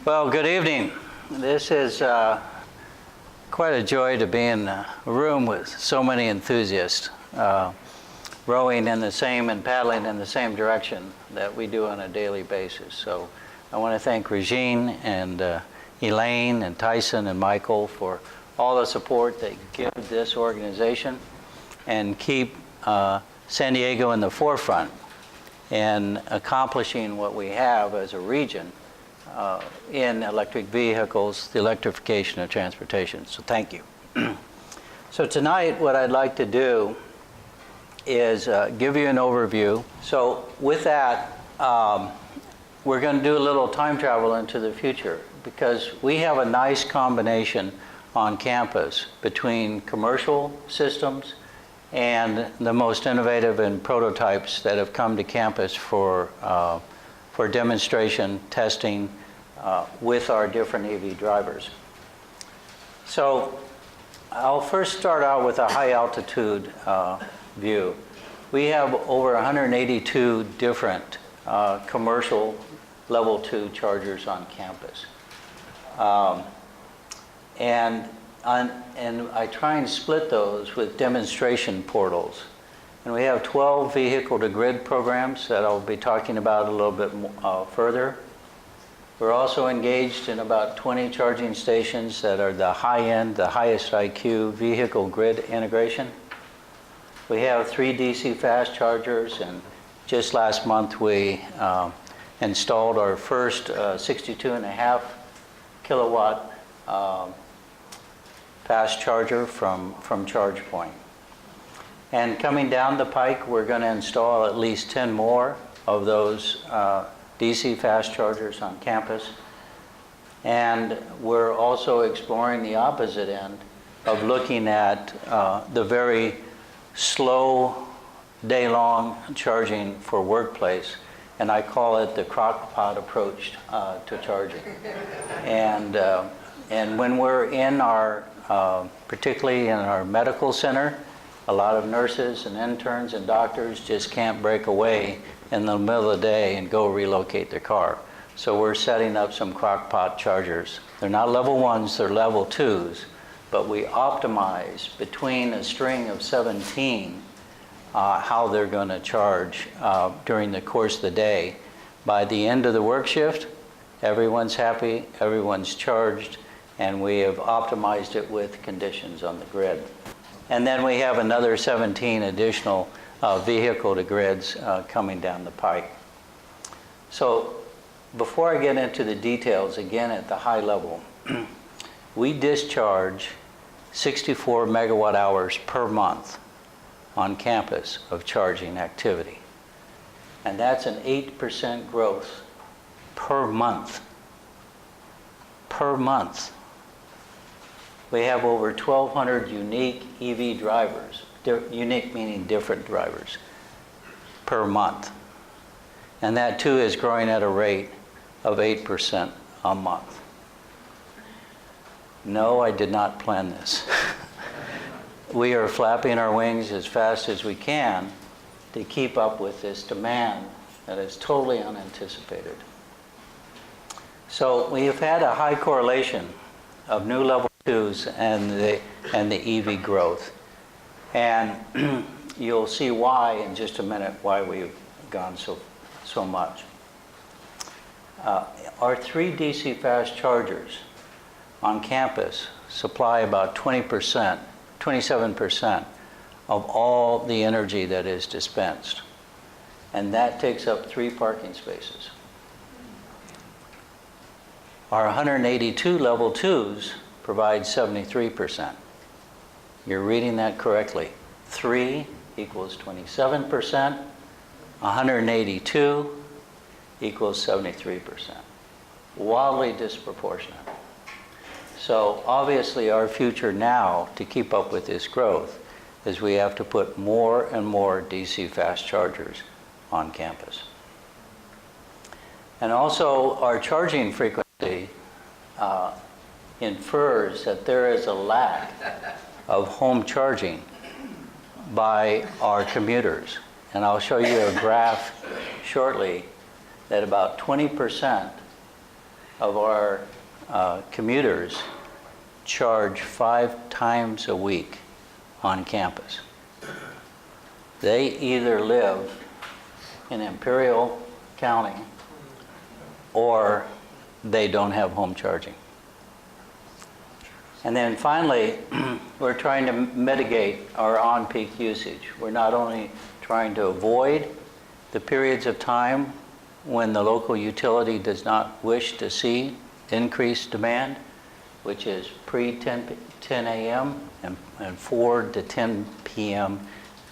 Well, good evening. This is quite a joy to be in a room with so many enthusiasts rowing in the same and paddling in the same direction that we do on a daily basis. So I want to thank Regine and Elaine and Tyson and Michael for all the support they give this organization and keep San Diego in the forefront in accomplishing what we have as a region in electric vehicles, the electrification of transportation. So thank you. So tonight what I'd like to do is give you an overview. So with that, we're going to do a little time travel into the future because we have a nice combination on campus between commercial systems and the most innovative and prototypes that have come to campus for demonstration, testing with our different EV drivers. So I'll first start out with a high altitude view. We have over 182 different commercial level 2 chargers on campus. And I try and split those with demonstration portals. And we have 12 vehicle-to-grid programs that I'll be talking about a little bit further. We're also engaged in about 20 charging stations that are the high-end, the highest IQ vehicle grid integration. We have 3 DC fast chargers, and just last month we installed our first 62.5 kilowatt fast charger from ChargePoint. And coming down the pike, we're going to install at least 10 more of those DC fast chargers on campus. And we're also exploring the opposite end of looking at the very slow day-long charging for workplace. And I call it the Crock-pot approach to charging. And when we're in our, particularly in our medical center, a lot of nurses and interns and doctors just can't break away in the middle of the day and go relocate their car. So we're setting up some Crock-pot chargers. They're not level 1s, they're level 2s, but we optimize between a string of 17 how they're going to charge during the course of the day. By the end of the work shift, everyone's happy, everyone's charged, and we have optimized it with conditions on the grid. And then we have another 17 additional vehicle-to-grids coming down the pike. So before I get into the details, again at the high level, we discharge 64 megawatt hours per month on campus of charging activity. And that's an 8% growth per month. Per month. We have over 1,200 unique EV drivers, unique meaning different drivers, per month. And that too is growing at a rate of 8% a month. No, I did not plan this. We are flapping our wings as fast as we can to keep up with this demand that is totally unanticipated. So we have had a high correlation of new level 2s and the EV growth. And you'll see why in just a minute, why we've gone so much. Our 3 DC fast chargers on campus supply about 20%, 27% of all the energy that is dispensed. And that takes up 3 parking spaces. Our 182 level 2s provide 73%. You're reading that correctly. 3 equals 27%, 182 equals 73%. Wildly disproportionate. So obviously our future now to keep up with this growth is we have to put more and more DC fast chargers on campus. And also our charging frequency infers that there is a lack of home charging by our commuters. And I'll show you a graph shortly that about 20% of our commuters charge 5 times a week on campus. They either live in Imperial County or they don't have home charging. And then finally, we're trying to mitigate our on-peak usage. We're not only trying to avoid the periods of time when the local utility does not wish to see increased demand, which is pre-10 a.m. and 4 to 10 p.m.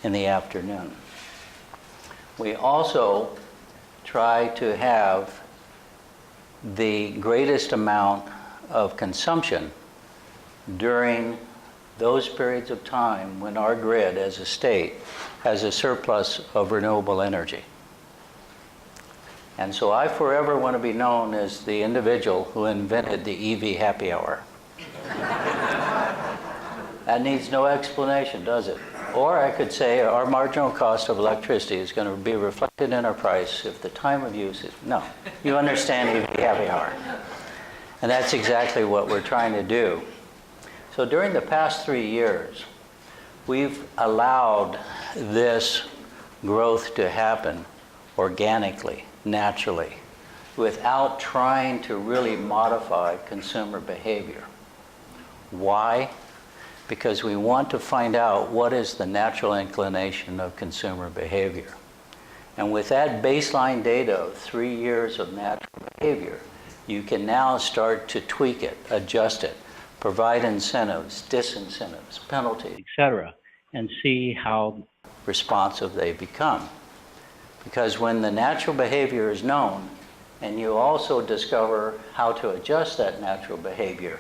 in the afternoon. We also try to have the greatest amount of consumption during those periods of time when our grid as a state has a surplus of renewable energy. And so I forever want to be known as the individual who invented the EV happy hour. That needs no explanation, does it? Or I could say our marginal cost of electricity is going to be reflected in our price if the time of use is, no, you understand EV happy hour. And that's exactly what we're trying to do. So during the past 3 years, we've allowed this growth to happen organically, naturally, without trying to really modify consumer behavior. Why? Because we want to find out what is the natural inclination of consumer behavior. And with that baseline data of 3 years of natural behavior, you can now start to tweak it, adjust it, provide incentives, disincentives, penalties, etc., and see how responsive they become. Because when the natural behavior is known, and you also discover how to adjust that natural behavior,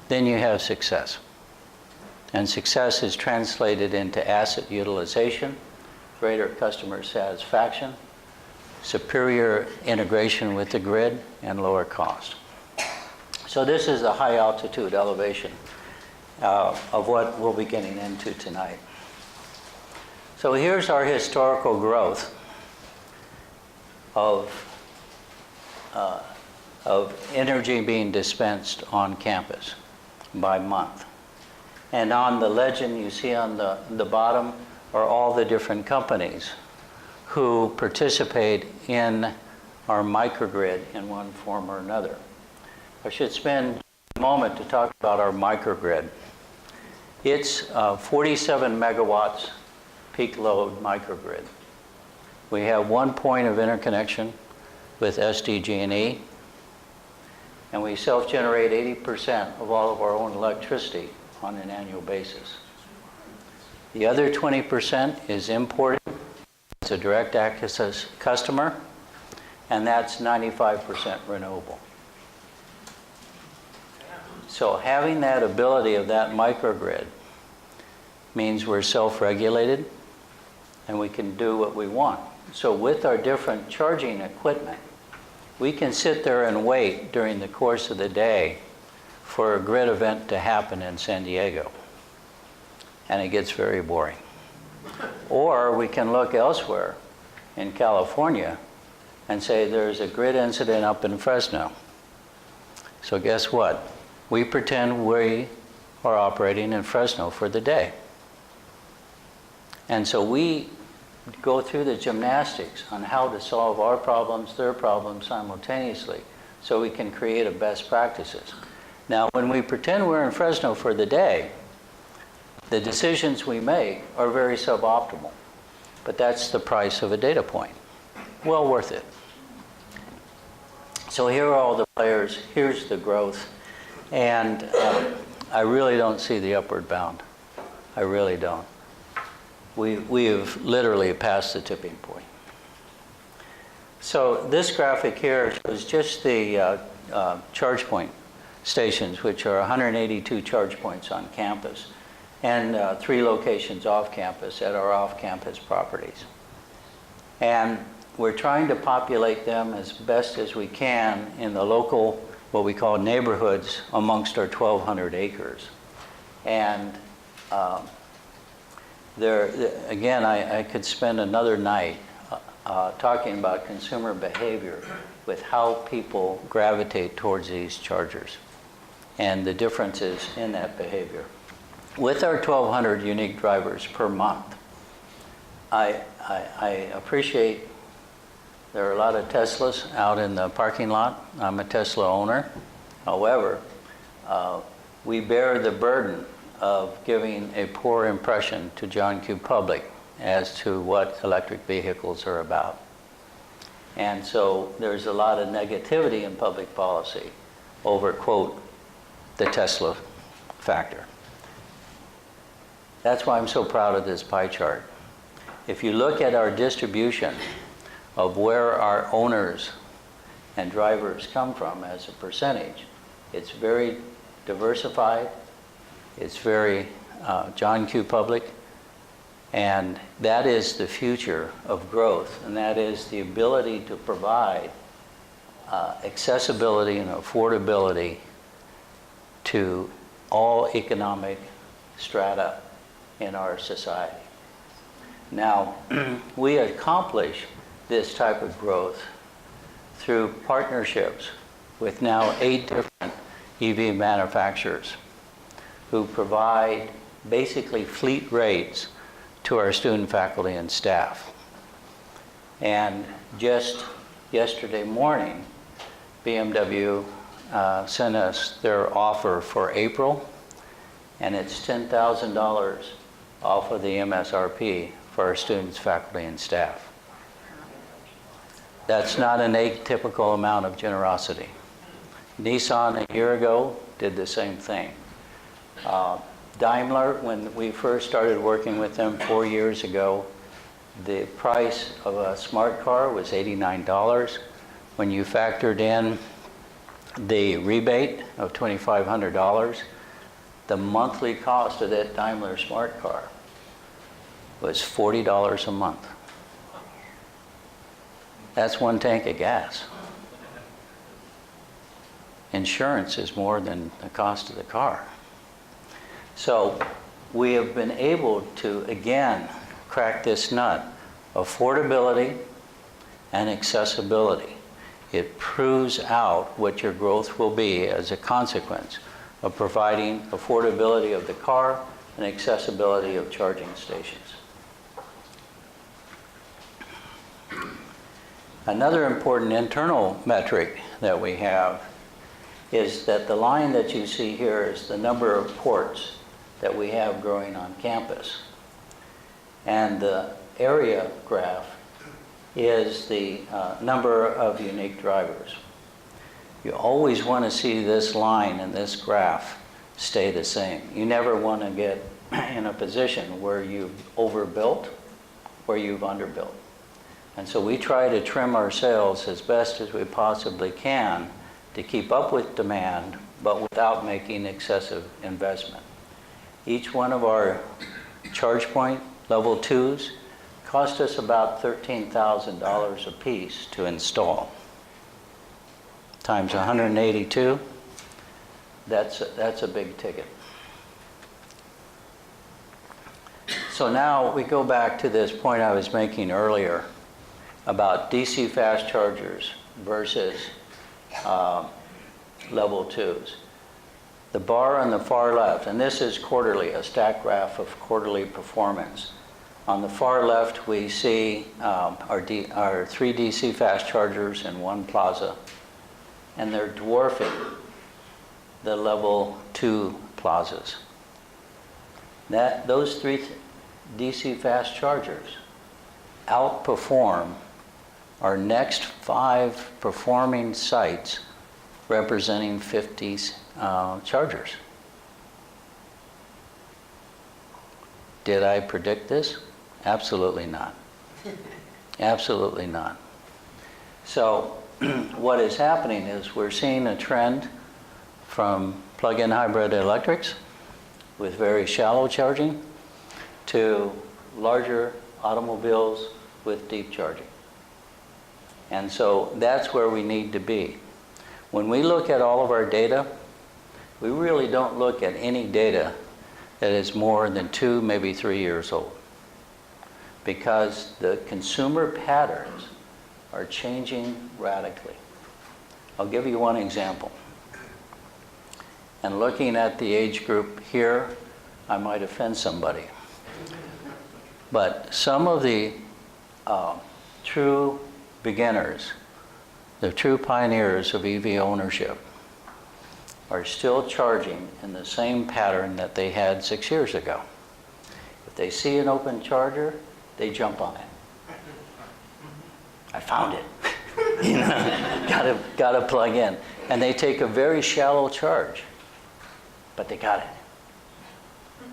then you have success. And success is translated into asset utilization, greater customer satisfaction, superior integration with the grid, and lower cost. So this is a high altitude elevation of what we'll be getting into tonight. So here's our historical growth of energy being dispensed on campus by month. And on the legend you see on the bottom are all the different companies who participate in our microgrid in one form or another. I should spend a moment to talk about our microgrid. It's 47 megawatts peak load microgrid. We have 1 point of interconnection with SDG&E, and we self-generate 80% of all of our own electricity on an annual basis. The other 20% is imported. It's a direct access customer, and that's 95% renewable. So having that ability of that microgrid means we're self-regulated and we can do what we want. So with our different charging equipment, we can sit there and wait during the course of the day for a grid event to happen in San Diego. And it gets very boring. Or we can look elsewhere in California and say there's a grid incident up in Fresno. So guess what? We pretend we are operating in Fresno for the day. And so we go through the gymnastics on how to solve our problems, their problems simultaneously, so we can create a best practices. Now, when we pretend we're in Fresno for the day, the decisions we make are very suboptimal. But that's the price of a data point. Well worth it. So here are all the players. Here's the growth. And I really don't see the upward bound. I really don't. We have literally passed the tipping point. So this graphic here shows just the charge point stations, which are 182 charge points on campus, and 3 locations off campus at our off-campus properties. And we're trying to populate them as best as we can in the local, what we call neighborhoods, amongst our 1,200 acres. And again, I could spend another night talking about consumer behavior with how people gravitate towards these chargers and the differences in that behavior. With our 1,200 unique drivers per month, I appreciate there are a lot of Teslas out in the parking lot. I'm a Tesla owner. However, we bear the burden of giving a poor impression to John Q. Public as to what electric vehicles are about. And so there's a lot of negativity in public policy over, quote, the Tesla factor. That's why I'm so proud of this pie chart. If you look at our distribution of where our owners and drivers come from as a percentage, it's very diversified, it's very John Q. Public, and that is the future of growth, and that is the ability to provide accessibility and affordability to all economic strata in our society. Now, we accomplish this type of growth through partnerships with now 8 different EV manufacturers who provide basically fleet rates to our student, faculty, and staff. And just yesterday morning, BMW sent us their offer for April, and it's $10,000 off of the MSRP for our students, faculty, and staff. That's not an atypical amount of generosity. Nissan a year ago did the same thing. Daimler, when we first started working with them 4 years ago, the price of a smart car was $89. When you factored in the rebate of $2,500, the monthly cost of that Daimler smart car was $40 a month. That's 1 tank of gas. Insurance is more than the cost of the car. So we have been able to, again, crack this nut: affordability and accessibility. It proves out what your growth will be as a consequence of providing affordability of the car and accessibility of charging stations. Another important internal metric that we have is that the line that you see here is the number of ports that we have growing on campus. And the area graph is the number of unique drivers. You always want to see this line and this graph stay the same. You never want to get in a position where you've overbuilt or you've underbuilt. And so we try to trim our sails as best as we possibly can to keep up with demand, but without making excessive investment. Each one of our charge point level 2s cost us about $13,000 a piece to install. Times 182, that's a big ticket. So now we go back to this point I was making earlier about DC fast chargers versus level 2s. The bar on the far left, and this is quarterly, a stack graph of quarterly performance. On the far left, we see our 3 DC fast chargers and 1 plaza, and they're dwarfing the level 2 plazas. Those 3 DC fast chargers outperform our next 5 performing sites representing 50 chargers. Did I predict this? Absolutely not. Absolutely not. So what is happening is we're seeing a trend from plug-in hybrid electrics with very shallow charging to larger automobiles with deep charging. And so that's where we need to be. When we look at all of our data, we really don't look at any data that is more than 2, maybe 3 years old, because the consumer patterns are changing radically. I'll give you one example. And looking at the age group here, I might offend somebody. But some of the true beginners, the true pioneers of EV ownership, are still charging in the same pattern that they had 6 years ago. If they see an open charger, they jump on it. I found it. You know, gotta plug in. And they take a very shallow charge, but they got it.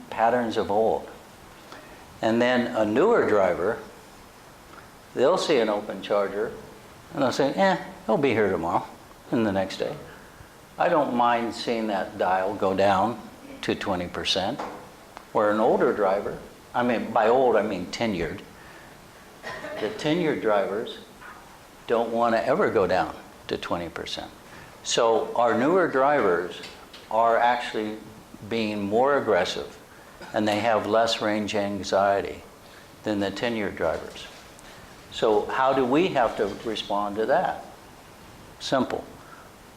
Patterns of old. And then a newer driver, they'll see an open charger, and they'll say, it'll be here tomorrow, and the next day. I don't mind seeing that dial go down to 20%. Where an older driver, I mean, by old I mean tenured, the tenured drivers don't want to ever go down to 20%. So our newer drivers are actually being more aggressive, and they have less range anxiety than the tenured drivers. So how do we have to respond to that? Simple.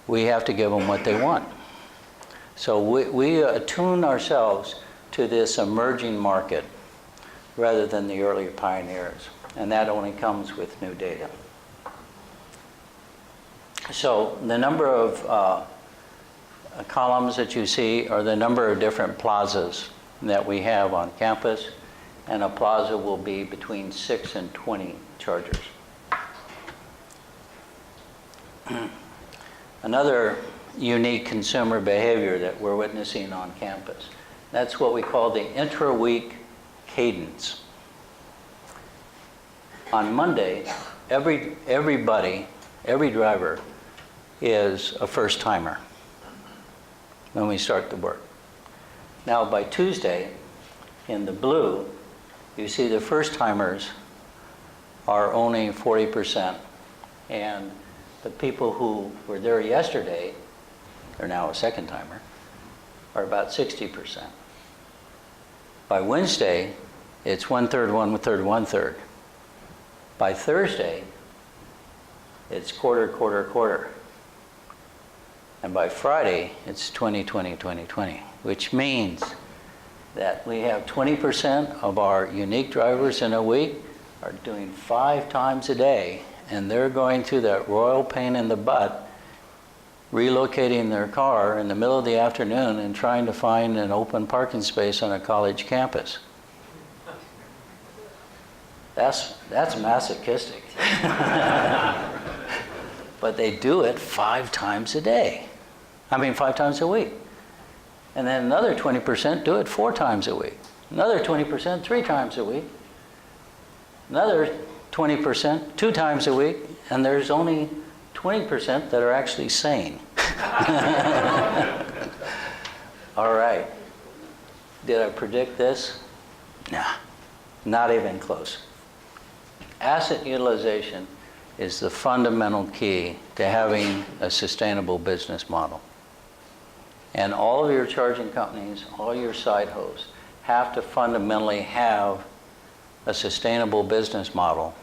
We have to give them what they want. So we attune ourselves to this emerging market rather than the earlier pioneers. And that only comes with new data. So the number of columns that you see are the number of different plazas that we have on campus. And a plaza will be between 6 and 20 chargers. Another unique consumer behavior that we're witnessing on campus, that's what we call the intra-week cadence. On Monday, every driver is a first-timer when we start the work. Now by Tuesday, in the blue, you see the first-timers are only 40%, and the people who were there yesterday, they're now a second-timer, are about 60%. By Wednesday, it's 1/3, 1/3, 1/3. By Thursday, it's quarter, quarter, quarter. And by Friday, it's 20, 20, 20, 20, which means that we have 20% of our unique drivers in a week are doing 5 times a day, and they're going through that royal pain in the butt, relocating their car in the middle of the afternoon and trying to find an open parking space on a college campus. That's masochistic. But they do it 5 times a day. 5 times a week. And then another 20% do it 4 times a week. Another 20% 3 times a week. Another 20% 2 times a week. And there's only 20% that are actually sane. All right. Did I predict this? Nah, not even close. Asset utilization is the fundamental key to having a sustainable business model. And all of your charging companies, all your site hosts, have to fundamentally have a sustainable business model,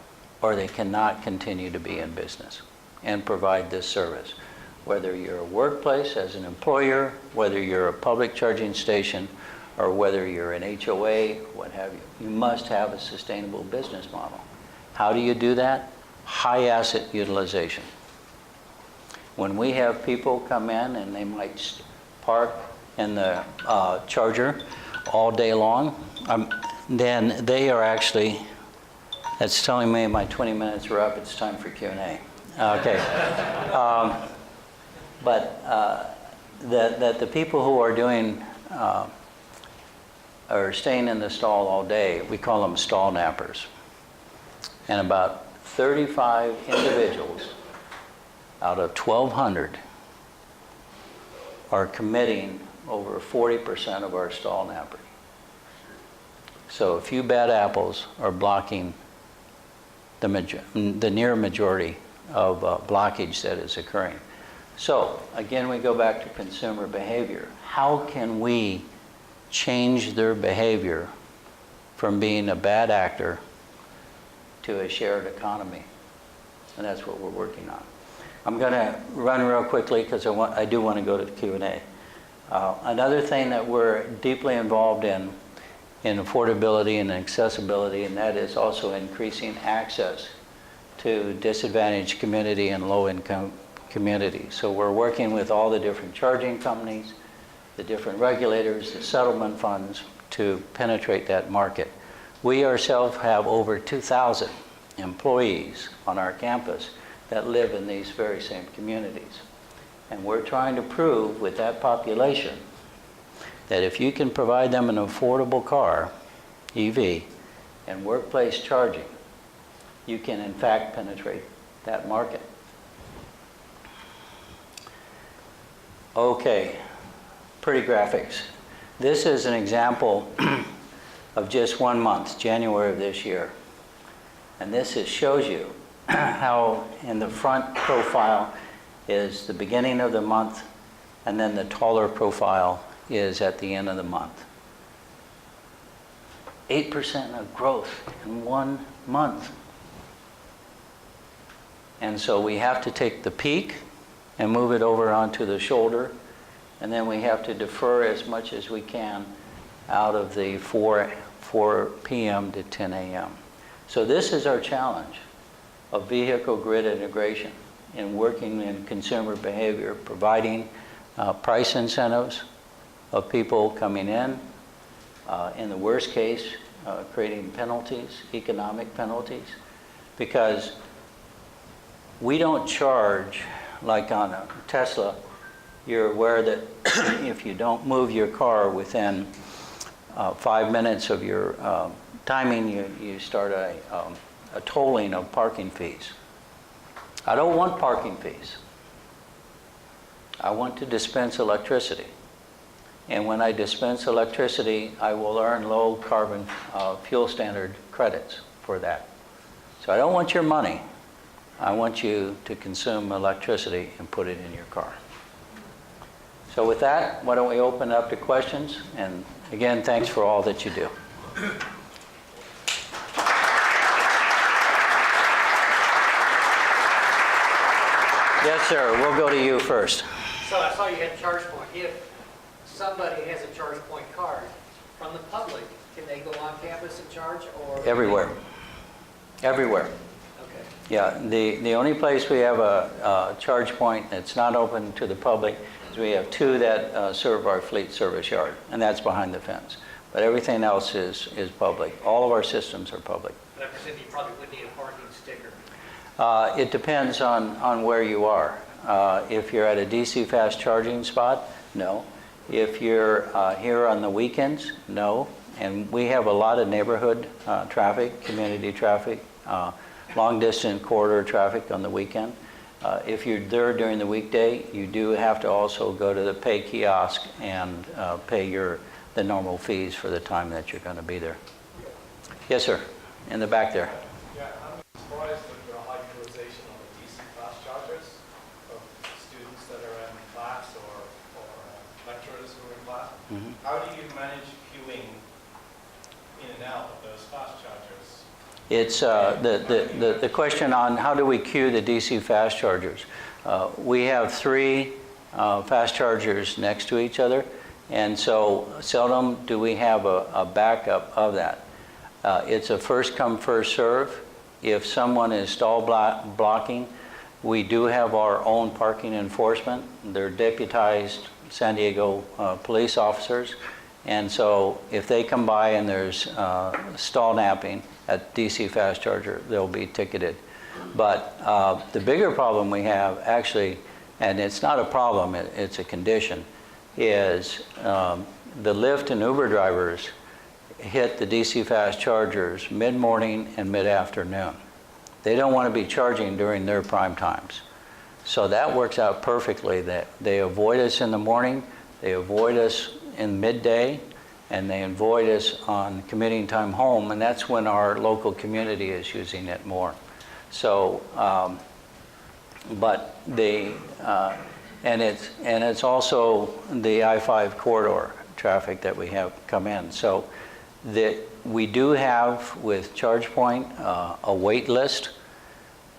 or they cannot continue to be in business and provide this service. Whether you're a workplace as an employer, whether you're a public charging station, or whether you're an HOA, what have you, you must have a sustainable business model. How do you do that? High asset utilization. When we have people come in and they might park in the charger all day long, then they are actually, that's telling me my 20 minutes are up, it's time for Q&A. Okay. But that the people who are doing, are staying in the stall all day, we call them stall nappers. And about 35 individuals out of 1,200 are committing over 40% of our stall nappers. So a few bad apples are blocking the near majority of blockage that is occurring. So again, we go back to consumer behavior. How can we change their behavior from being a bad actor to a shared economy? And that's what we're working on. I'm going to run real quickly because I do want to go to the Q&A. Another thing that we're deeply involved in affordability and accessibility, and that is also increasing access to disadvantaged community and low-income communities. So we're working with all the different charging companies, the different regulators, the settlement funds to penetrate that market. We ourselves have over 2,000 employees on our campus that live in these very same communities. And we're trying to prove with that population that if you can provide them an affordable car, EV, and workplace charging, you can in fact penetrate that market. Okay, pretty graphics. This is an example of just 1 month, January of this year. And this shows you how in the front profile is the beginning of the month, and then the taller profile is at the end of the month. 8% of growth in 1 month. And so we have to take the peak and move it over onto the shoulder, and then we have to defer as much as we can out of the 4 p.m. to 10 a.m. So this is our challenge of vehicle grid integration in working in consumer behavior, providing price incentives of people coming in the worst case, creating penalties, economic penalties, because we don't charge like on a Tesla. You're aware that if you don't move your car within 5 minutes of your timing, you start a tolling of parking fees. I don't want parking fees. I want to dispense electricity. And when I dispense electricity, I will earn low carbon fuel standard credits for that. So I don't want your money. I want you to consume electricity and put it in your car. So with that, why don't we open up to questions? And again, thanks for all that you do. Yes, sir. We'll go to you first. So I saw you had ChargePoint. If somebody has a ChargePoint card from the public, can they go on campus and charge, or Everywhere. Everywhere. Okay. Yeah. The only place we have a ChargePoint that's not open to the public is we have 2 that serve our fleet service yard, and that's behind the fence. But everything else is public. All of our systems are public. But I presume you probably would need a parking sticker. It depends on where you are. If you're at a DC fast charging spot, no. If you're here on the weekends, no. And we have a lot of neighborhood traffic, community traffic, long distance corridor traffic on the weekend. If you're there during the weekday, you do have to also go to the pay kiosk and pay the normal fees for the time that you're going to be there. Yes, sir. In the back there. Yeah, I'm surprised that there are high utilization on the DC fast chargers of students that are in class or lecturers who are in class. Mm-hmm. How do you manage queuing in and out of those fast chargers? It's the question on how do we queue the DC fast chargers. We have 3 fast chargers next to each other, and so seldom do we have a backup of that. It's a first come, first serve. If someone is stall blocking, we do have our own parking enforcement. They're deputized San Diego police officers. And so if they come by and there's stall napping at DC fast charger, they'll be ticketed. But the bigger problem we have actually, and it's not a problem, it's a condition, is the Lyft and Uber drivers hit the DC fast chargers mid-morning and mid-afternoon. They don't want to be charging during their prime times. So that works out perfectly. That they avoid us in the morning, they avoid us in midday, and they avoid us on commuting time home, and that's when our local community is using it more. So, but and it's also the I-5 corridor traffic that we have come in. So that we do have with ChargePoint a wait list.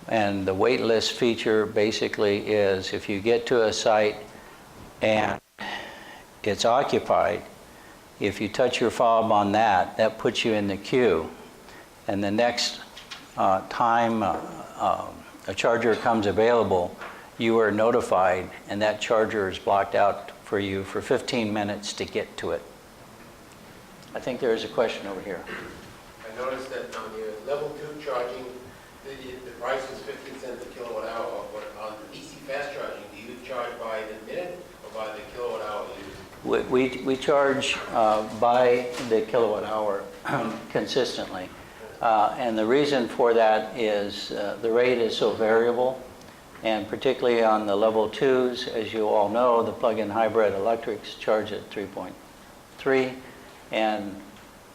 And the wait list feature basically is if you get to a site and it's occupied, if you touch your fob on that, that puts you in the queue. And the next time a charger comes available, you are notified, and that charger is blocked out for you for 15 minutes to get to it. I think there is a question over here. I noticed that on your level 2 charging, the price is 15 cents a kilowatt hour, but on DC fast charging, do you charge by the minute or by the kilowatt hour used? We charge by the kilowatt hour consistently. And the reason for that is the rate is so variable, and particularly on the level 2s, as you all know, the plug-in hybrid electrics charge at 3.3, and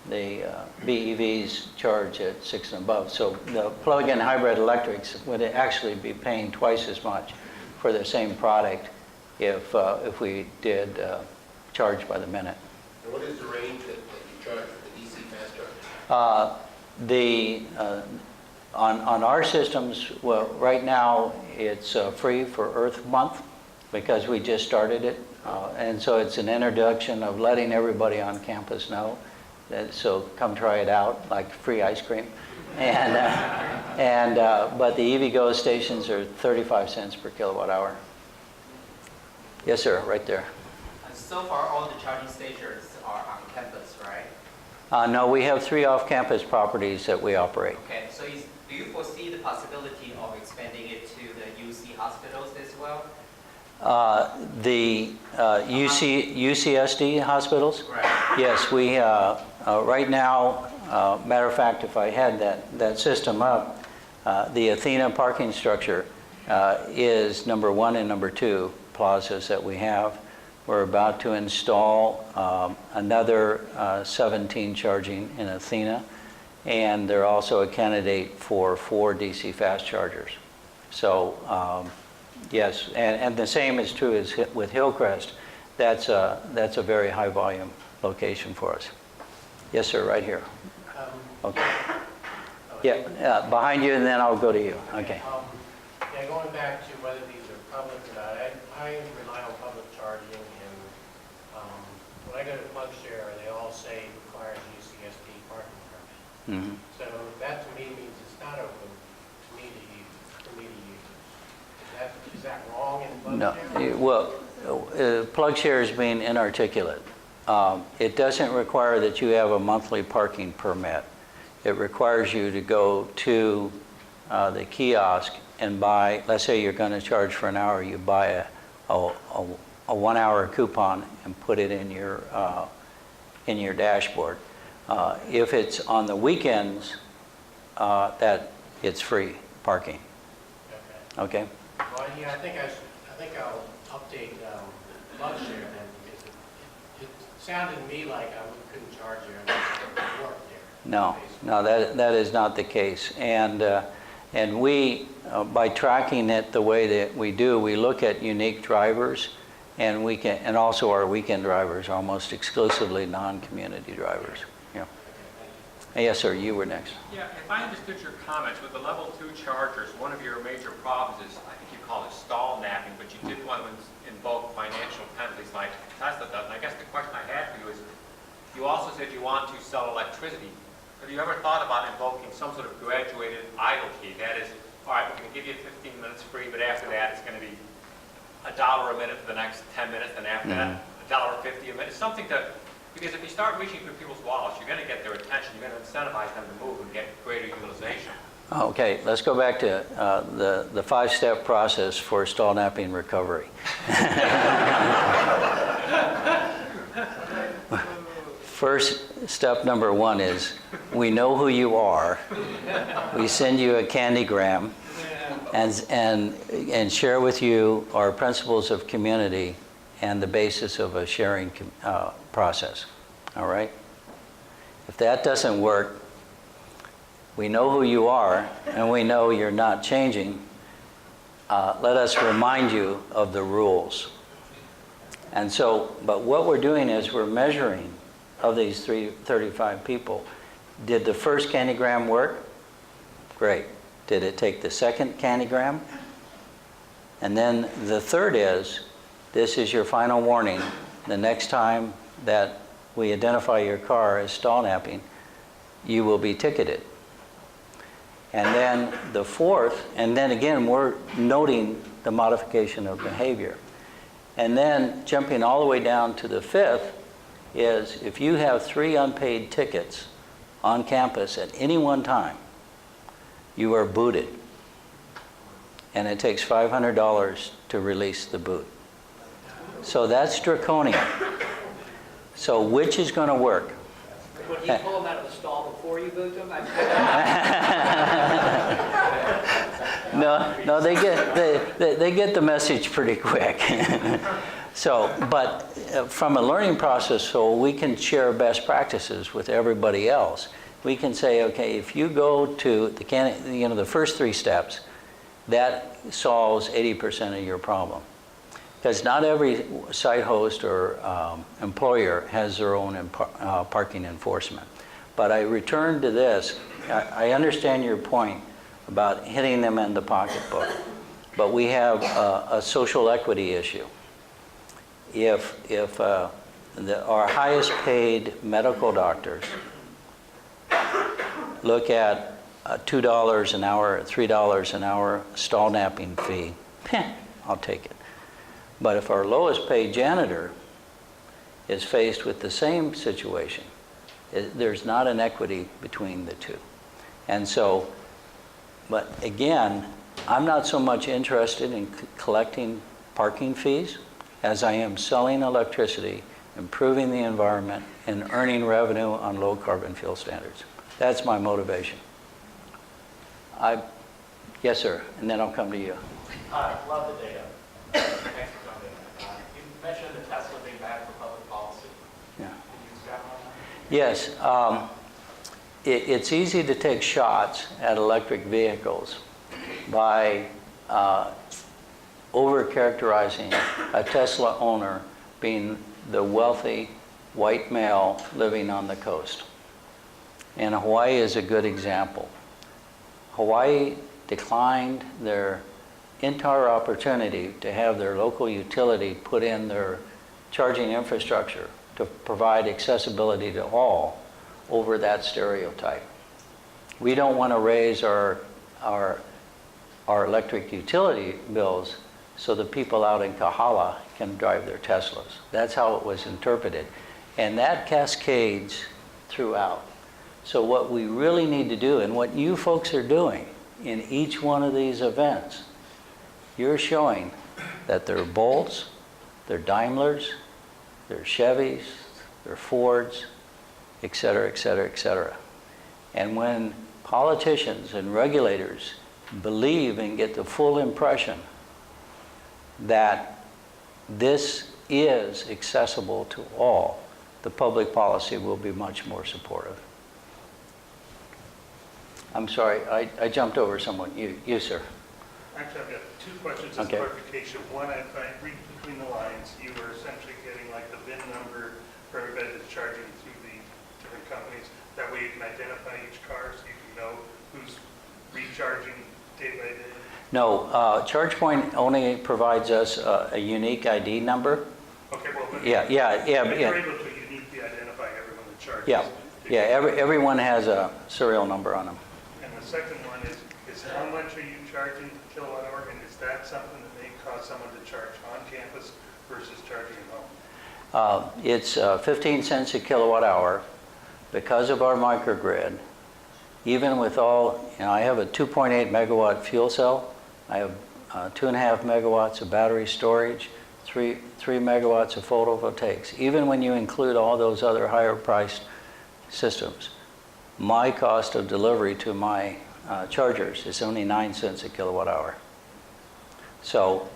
the BEVs charge at 6 and above. So the plug-in hybrid electrics would actually be paying twice as much for the same product if we did charge by the minute. And what is the range that you charge for the DC fast charging? On our systems, well, right now it's free for Earth Month because we just started it. And so it's an introduction of letting everybody on campus know. So come try it out, like free ice cream. But the EVgo stations are 35 cents per kilowatt hour. Yes, sir, right there. So far, all the charging stations are on campus, right? No, we have 3 off-campus properties that we operate. Okay, so do you foresee the possibility of expanding it to the UC hospitals as well? The UCSD hospitals? Right. Yes, we, right now, matter of fact, if I had that system up, the Athena parking structure is number 1 and number 2 plazas that we have. We're about to install another 17 charging in Athena, and they're also a candidate for 4 DC fast chargers. So yes, and the same is true as with Hillcrest. That's a very high volume location for us. Yes, sir, right here. Okay. Yeah, behind you, and then I'll go to you. Okay. Yeah, going back to whether these are public or not, I rely on public charging, and when I go to PlugShare, they all say it requires UCSD parking permit. Mm-hmm. So that to me means it's not open to me to use, for me to use. Is that wrong in PlugShare? No, well, PlugShare is being inarticulate. It doesn't require that you have a monthly parking permit. It requires you to go to the kiosk and buy, let's say you're going to charge for an hour, you buy a 1 hour coupon and put it in your dashboard. If it's on the weekends, that it's free parking. Okay? Well, yeah, I think I'll update PlugShare then, because it sounded to me like I couldn't charge there unless it worked there. No, that is not the case. And we, by tracking it the way that we do, we look at unique drivers, and also our weekend drivers, almost exclusively non-community drivers. Yeah. Yes, sir, you were next. Yeah, if I understood your comments, with the level 2 chargers, one of your major problems is, I think you call it stall napping, but you didn't want to invoke financial penalties like Tesla does. And I guess the question I had for you is, you also said you want to sell electricity. Have you ever thought about invoking some sort of graduated idle fee? That is, all right, we're going to give you 15 minutes free, but after that it's going to be $1 a minute for the next 10 minutes, and after that, $1.50 a minute. Something to, because if you start reaching through people's wallets, you're going to get their attention, you're going to incentivize them to move and get greater utilization. Okay, let's go back to the 5-step process for stall napping recovery. First step number 1 is we know who you are. We send you a candygram and share with you our principles of community and the basis of a sharing process. All right? If that doesn't work, we know who you are and we know you're not changing. Let us remind you of the rules. And so, but what we're doing is we're measuring of these 35 people. Did the first candygram work? Great. Did it take the second candygram? And then the third is, this is your final warning. The next time that we identify your car as stall napping, you will be ticketed. And then the fourth, and then again, we're noting the modification of behavior. And then jumping all the way down to the fifth is, if you have 3 unpaid tickets on campus at any one time, you are booted. And it takes $500 to release the boot. So that's draconian. So which is going to work? Would you pull them out of the stall before you boot them? No, they get the message pretty quick. So, but from a learning process, so we can share best practices with everybody else. We can say, okay, if you go to the first 3 steps, that solves 80% of your problem. Because not every site host or employer has their own parking enforcement. But I return to this. I understand your point about hitting them in the pocketbook. But we have a social equity issue. If our highest paid medical doctors look at $2 an hour, $3 an hour stall napping fee, I'll take it. But if our lowest paid janitor is faced with the same situation, there's not an equity between the two. And so, but again, I'm not so much interested in collecting parking fees as I am selling electricity, improving the environment, and earning revenue on low carbon fuel standards. That's my motivation. Yes, sir, and then I'll come to you. Love the data. Thanks for coming. You mentioned the Tesla being bad for public policy. Yeah. Can you expound on that? Yes, it's easy to take shots at electric vehicles by over-characterizing a Tesla owner being the wealthy white male living on the coast. And Hawaii is a good example. Hawaii declined their entire opportunity to have their local utility put in their charging infrastructure to provide accessibility to all over that stereotype. We don't want to raise our electric utility bills so the people out in Kahala can drive their Teslas. That's how it was interpreted. And that cascades throughout. So what we really need to do, and what you folks are doing in each one of these events, you're showing that they're Bolts, they're Daimlers, they're Chevys, they're Fords, et cetera, et cetera, et cetera. And when politicians and regulators believe and get the full impression that this is accessible to all, the public policy will be much more supportive. I'm sorry, I jumped over someone. You, sir. Actually, I've got 2 questions as clarification. One, if I read between the lines, you were essentially getting like the VIN number for everybody that's charging through the different companies. That way you can identify each car so you can know who's recharging day by day. No, ChargePoint only provides us a unique ID number. Okay, well, but Yeah. but you're able to uniquely identify everyone that charges. Yeah, everyone has a serial number on them. And the second one is how much are you charging per kilowatt hour? And is that something that may cause someone to charge on campus versus charging at home? It's 15 cents a kilowatt hour because of our microgrid. Even with all, I have a 2.8 megawatt fuel cell. I have 2.5 megawatts of battery storage, 3 megawatts of photovoltaics. Even when you include all those other higher priced systems, my cost of delivery to my chargers is only 9 cents a kilowatt hour. So,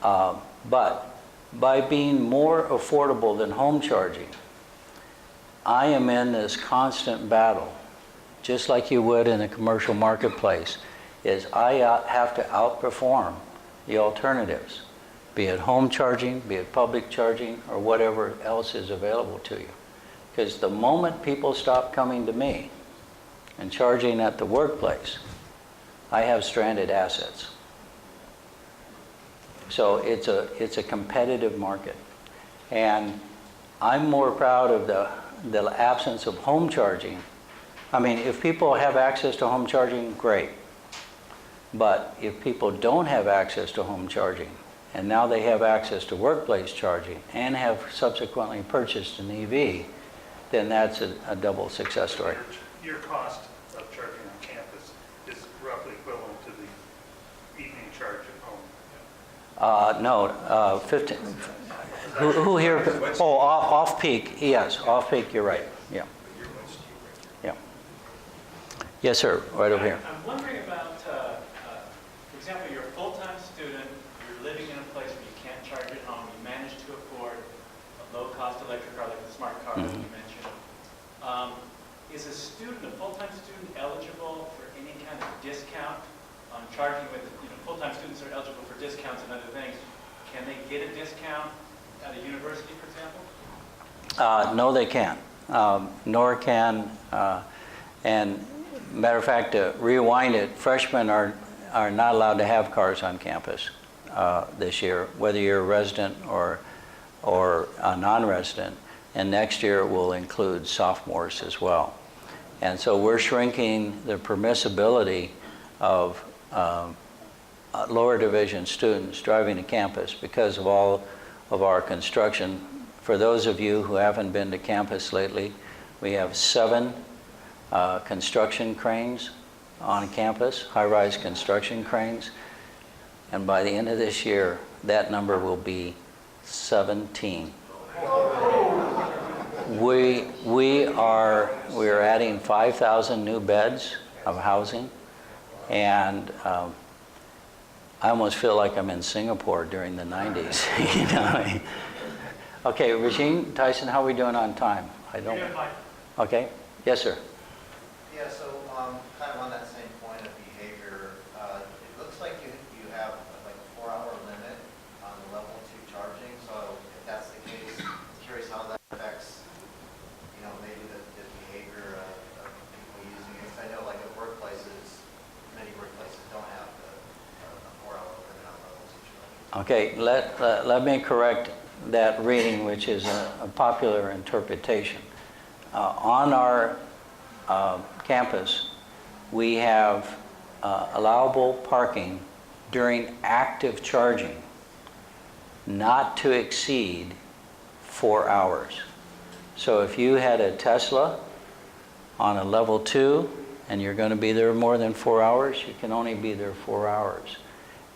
but by being more affordable than home charging, I am in this constant battle, just like you would in a commercial marketplace, is I have to outperform the alternatives, be it home charging, be it public charging, or whatever else is available to you. Because the moment people stop coming to me and charging at the workplace, I have stranded assets. So it's a competitive market. And I'm more proud of the absence of home charging. I mean, if people have access to home charging, great. But if people don't have access to home charging, and now they have access to workplace charging and have subsequently purchased an EV, then that's a double success story. Your cost of charging on campus is roughly equivalent to the evening charge at home. No, 15. Who here? Oh, off-peak. Yes, off-peak. You're right. Yeah. Yeah. Yes, sir. Right over here. I'm wondering about, for example, you're a full-time student, you're living in a place where you can't charge at home, you manage to afford a low-cost electric car like the smart car that you mentioned. Is a student, a full-time student, eligible for any kind of discount on charging with, full-time students are eligible for discounts and other things. Can they get a discount at a university, for example? No, they can't. Nor can, and matter of fact, to rewind it, freshmen are not allowed to have cars on campus this year, whether you're a resident or a non-resident. And next year it will include sophomores as well. And so we're shrinking the permissibility of lower division students driving to campus because of all of our construction. For those of you who haven't been to campus lately, we have 7 construction cranes on campus, high-rise construction cranes. And by the end of this year, that number will be 17. We are adding 5,000 new beds of housing, and I almost feel like I'm in Singapore during the 90s. You know? Okay, Regine, Tyson, how are we doing on time? I don't. Okay. Yes, sir. Yeah. So kind of on that same point of behavior, it looks like you have like a 4-hour limit on the level 2 charging. So if that's the case, I'm curious how that affects, maybe the behavior of people using it. 'Cause I know like at workplaces, many workplaces don't have a 4-hour limit on level 2 charging. Okay, let me correct that reading, which is a popular interpretation. On our campus, we have allowable parking during active charging not to exceed 4 hours. So if you had a Tesla on a level 2 and you're going to be there more than 4 hours, you can only be there 4 hours.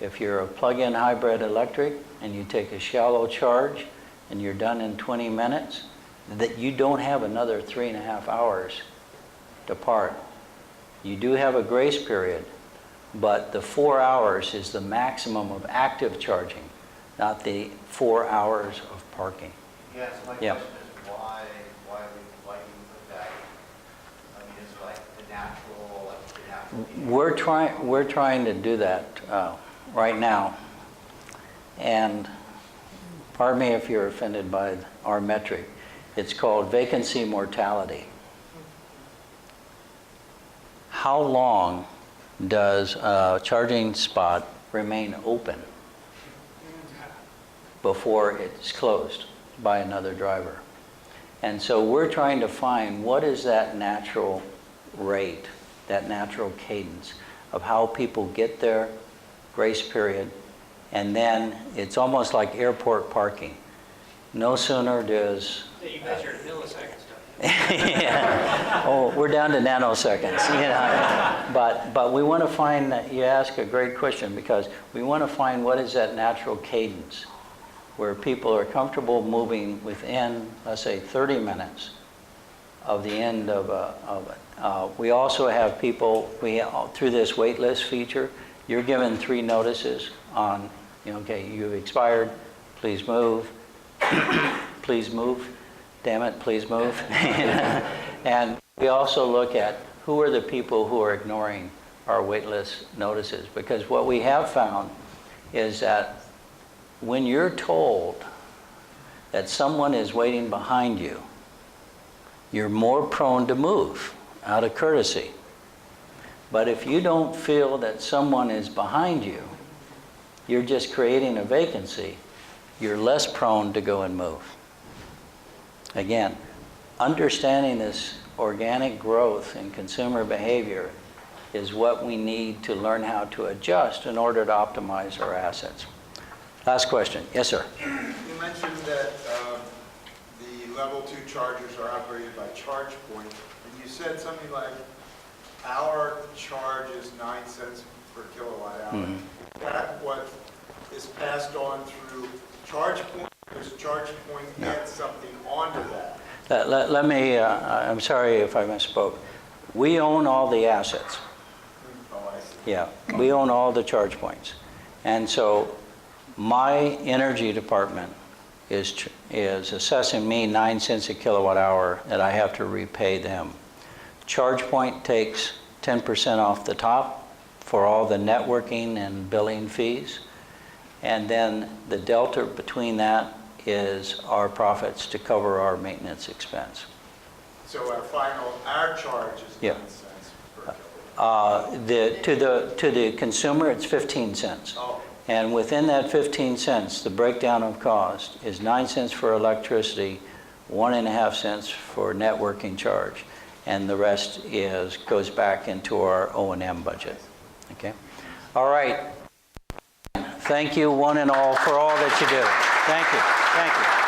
If you're a plug-in hybrid electric and you take a shallow charge and you're done in 20 minutes, that you don't have another 3.5 hours to park. You do have a grace period, but the 4 hours is the maximum of active charging, not the 4 hours of parking. Yeah. So my Yeah. question is why do you put that? I mean, is it like the natural, We're trying to do that right now, and pardon me if you're offended by our metric. It's called vacancy mortality. How long does a charging spot remain open before it's closed by another driver? And so we're trying to find what is that natural rate, that natural cadence of how people get their grace period, and then it's almost like airport parking. No sooner does You measure milliseconds, don't yeah. Oh, we're down to nanoseconds, But we want to find that. You ask a great question, because we want to find what is that natural cadence where people are comfortable moving within, let's say, 30 minutes of the end of it. We also have people, through this wait list feature, you're given 3 notices on, okay, you've expired, please move, please move. Damn it, please move. And we also look at who are the people who are ignoring our waitlist notices, because what we have found is that when you're told that someone is waiting behind you, you're more prone to move out of courtesy. But if you don't feel that someone is behind you, you're just creating a vacancy, you're less prone to go and move. Again, understanding this organic growth in consumer behavior is what we need to learn how to adjust in order to optimize our assets. Last question. Yes, sir. You mentioned that the level 2 chargers are operated by charge point, and you said something like our charge is 9 cents per kilowatt hour. Mm-hmm. Is that what is passed on through charge point? Does charge point add something onto that? Let me, I'm sorry if I misspoke. We own all the assets. Oh, I see. Yeah, we own all the charge points. And so my energy department is assessing me 9 cents a kilowatt hour that I have to repay them. ChargePoint takes 10% off the top for all the networking and billing fees. And then the delta between that is our profits to cover our maintenance expense. So our charge is Yeah. 9 cents per kilowatt. To the consumer, it's 15 cents. Oh, And within that 15 cents, the breakdown of cost is 9 cents for electricity, 1.5 cents for networking charge, and the rest goes back into our O&M budget. Okay? All right. Thank you, one and all, for all that you do. Thank you. Thank you.